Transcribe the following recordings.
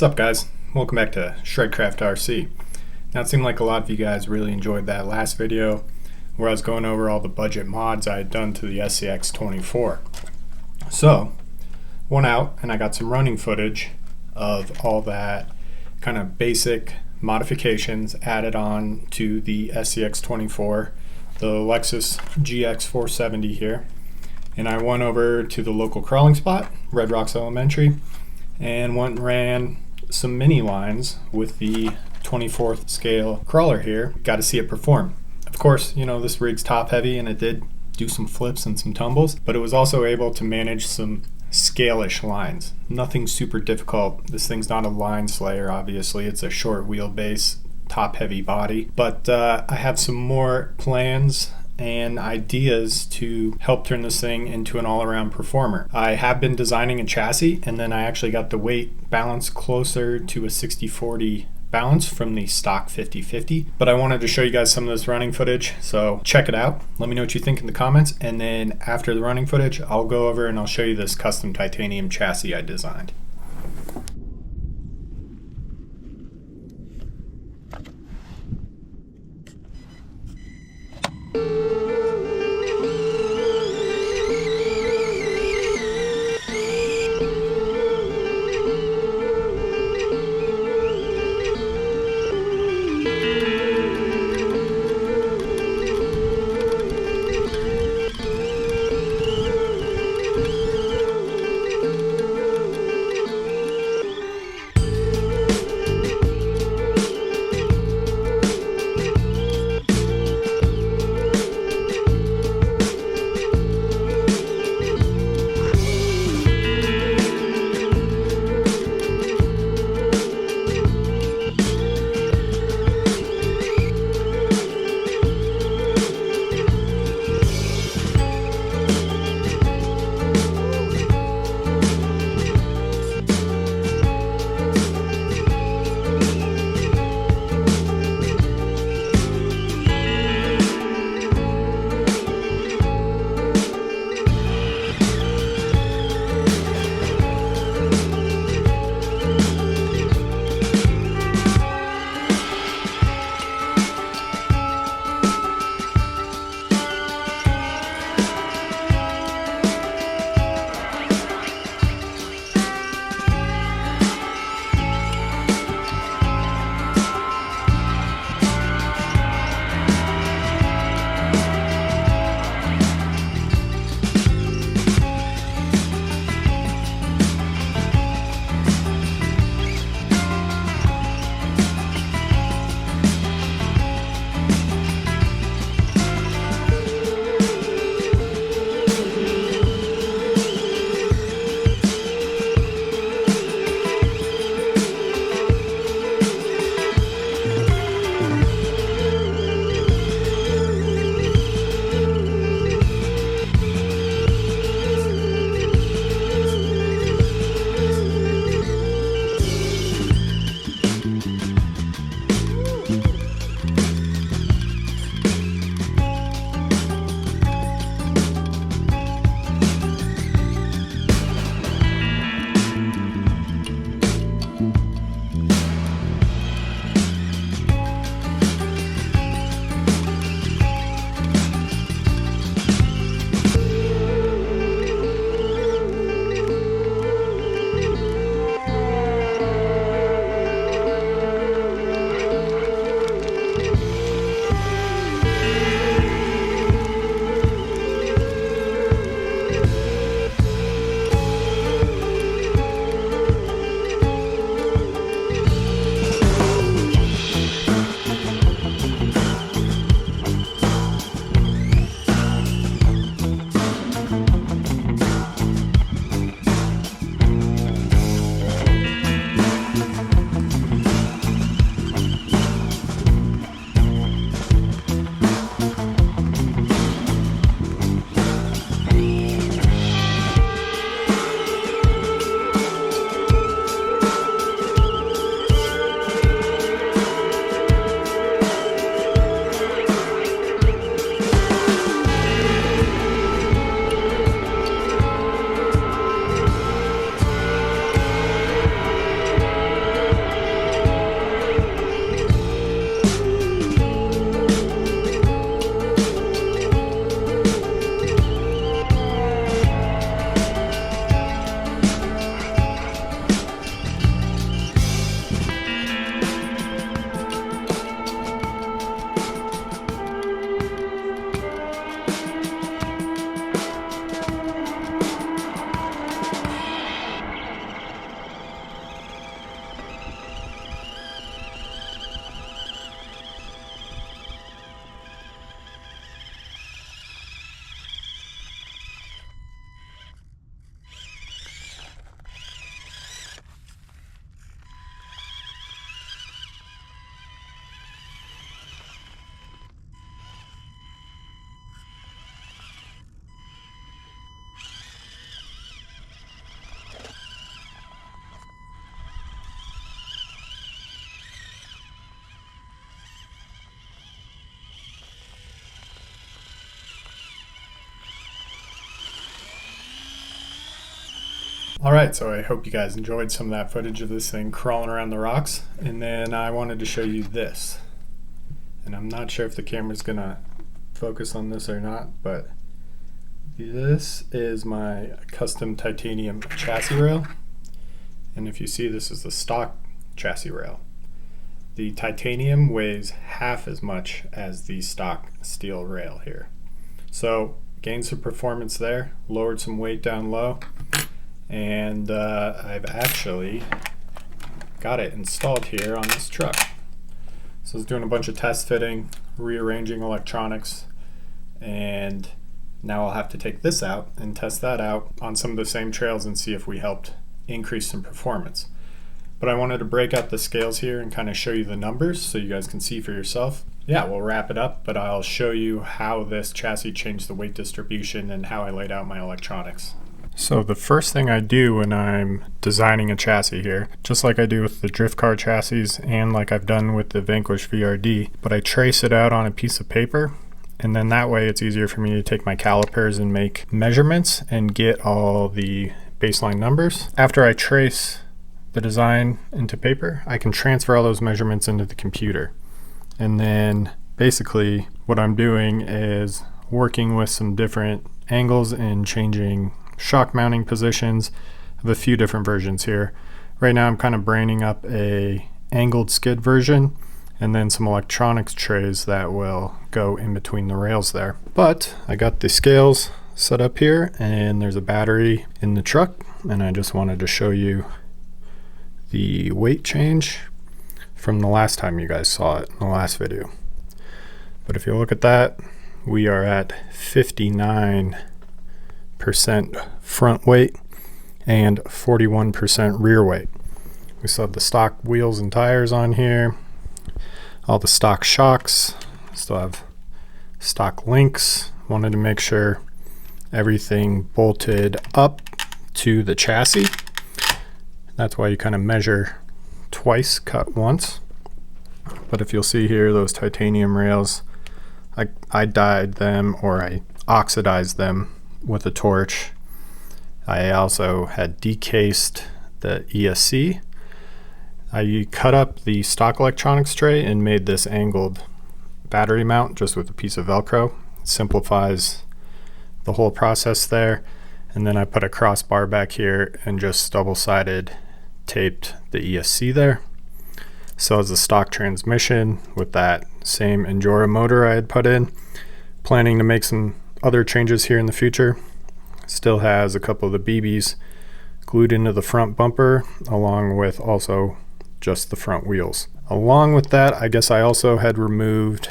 What's up, guys? Welcome back to Shredcraft RC. Now, it seemed like a lot of you guys really enjoyed that last video where I was going over all the budget mods I had done to the SCX24. So, went out and I got some running footage of all that kind of basic modifications added on to the SCX24, the Lexus GX470 here. And I went over to the local crawling spot, Red Rocks Elementary, and went and ran some mini lines with the 24th scale crawler here. Got to see it perform. Of course, you know, this rig's top heavy and it did do some flips and some tumbles, but it was also able to manage some scale-ish lines. Nothing super difficult. This thing's not a line slayer, obviously. It's a short wheelbase, top heavy body, but I have some more plans and ideas to help turn this thing into an all-around performer. I have been designing a chassis, and then I actually got the weight balance closer to a 60-40 balance from the stock 50-50, but I wanted to show you guys some of this running footage, so check it out. Let me know what you think in the comments, and then after the running footage, I'll go over and I'll show you this custom titanium chassis I designed. Alright, so I hope you guys enjoyed some of that footage of this thing crawling around the rocks. And then I wanted to show you this. And I'm not sure if the camera's gonna focus on this or not, but this is my custom titanium chassis rail. And if you see, this is the stock chassis rail. The titanium weighs half as much as the stock steel rail here. So gained some performance there, lowered some weight down low. And I've actually got it installed here on this truck. So I was doing a bunch of test fitting, rearranging electronics, and now I'll have to take this out and test that out on some of the same trails and see if we helped increase some performance. But I wanted to break out the scales here and kind of show you the numbers so you guys can see for yourself. Yeah, we'll wrap it up, but I'll show you how this chassis changed the weight distribution and how I laid out my electronics. So the first thing I do when I'm designing a chassis here, just like I do with the drift car chassis and like I've done with the Vanquish VRD, but I trace it out on a piece of paper, and then that way it's easier for me to take my calipers and make measurements and get all the baseline numbers. After I trace the design into paper, I can transfer all those measurements into the computer. And then basically what I'm doing is working with some different angles and changing shock mounting positions. I have a few different versions here. Right now I'm kind of braining up a angled skid version and then some electronics trays that will go in between the rails there. But I got the scales set up here and there's a battery in the truck, and I just wanted to show you the weight change from the last time you guys saw it in the last video. But if you look at that, we are at 59% front weight and 41% rear weight. We still have the stock wheels and tires on here, all the stock shocks, still have stock links. Wanted to make sure everything bolted up to the chassis. That's why you kind of measure twice, cut once. But if you'll see here, those titanium rails, I dyed them, or I oxidized them with a torch. I also had decased the ESC. I cut up the stock electronics tray and made this angled battery mount just with a piece of Velcro. It simplifies the whole process there. And then I put a crossbar back here and just double-sided taped the ESC there. So as a stock transmission with that same Endura motor I had put in. Planning to make some other changes here in the future. Still has a couple of the BBs glued into the front bumper, along with also just the front wheels. Along with that, I guess I also had removed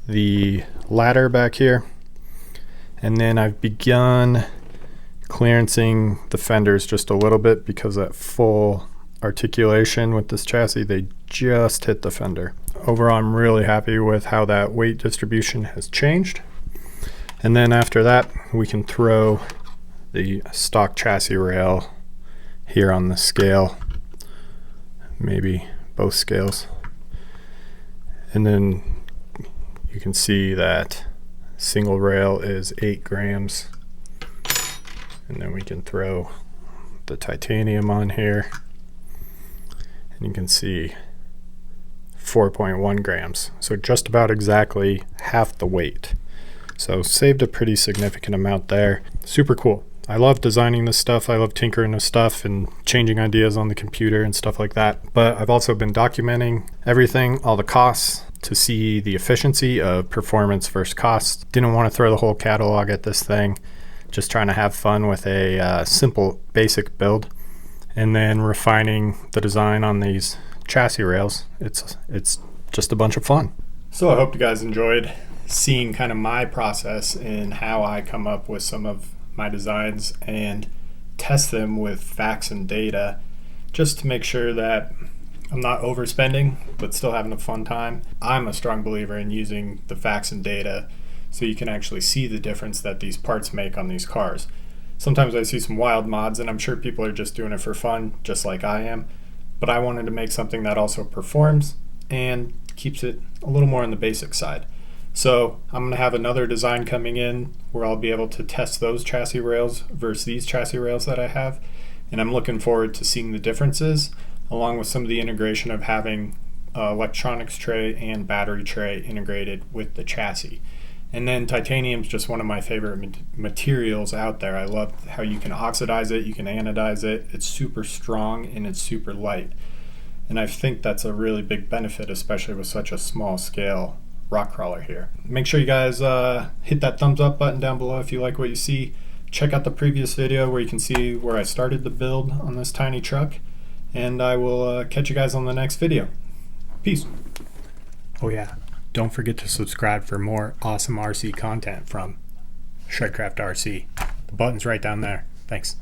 the ladder back here, and then I've begun clearancing the fenders just a little bit because at full articulation with this chassis, they just hit the fender. Overall, I'm really happy with how that weight distribution has changed. And then after that, we can throw the stock chassis rail here on the scale, maybe both scales. And then you can see that single rail is 8 grams. And then we can throw the titanium on here, and you can see 4.1 grams. So just about exactly half the weight. So saved a pretty significant amount there. Super cool. I love designing this stuff. I love tinkering with stuff and changing ideas on the computer and stuff like that. But I've also been documenting everything, all the costs, to see the efficiency of performance versus cost. Didn't want to throw the whole catalog at this thing. Just trying to have fun with a simple basic build, and then refining the design on these chassis rails. It's just a bunch of fun. So I hope you guys enjoyed seeing kind of my process and how I come up with some of my designs and test them with facts and data, just to make sure that I'm not overspending but still having a fun time. I'm a strong believer in using the facts and data so you can actually see the difference that these parts make on these cars. Sometimes I see some wild mods, and I'm sure people are just doing it for fun, just like I am, but I wanted to make something that also performs and keeps it a little more on the basic side. So I'm going to have another design coming in where I'll be able to test those chassis rails versus these chassis rails that I have, and I'm looking forward to seeing the differences, along with some of the integration of having electronics tray and battery tray integrated with the chassis. And then titanium's just one of my favorite materials out there. I love how you can oxidize it, you can anodize it. It's super strong and it's super light. And I think that's a really big benefit, especially with such a small scale rock crawler here. Make sure you guys hit that thumbs up button down below if you like what you see. Check out the previous video where you can see where I started the build on this tiny truck. And I will catch you guys on the next video. Peace. Oh yeah, don't forget to subscribe for more awesome RC content from Shredcraft RC. The button's right down there. Thanks.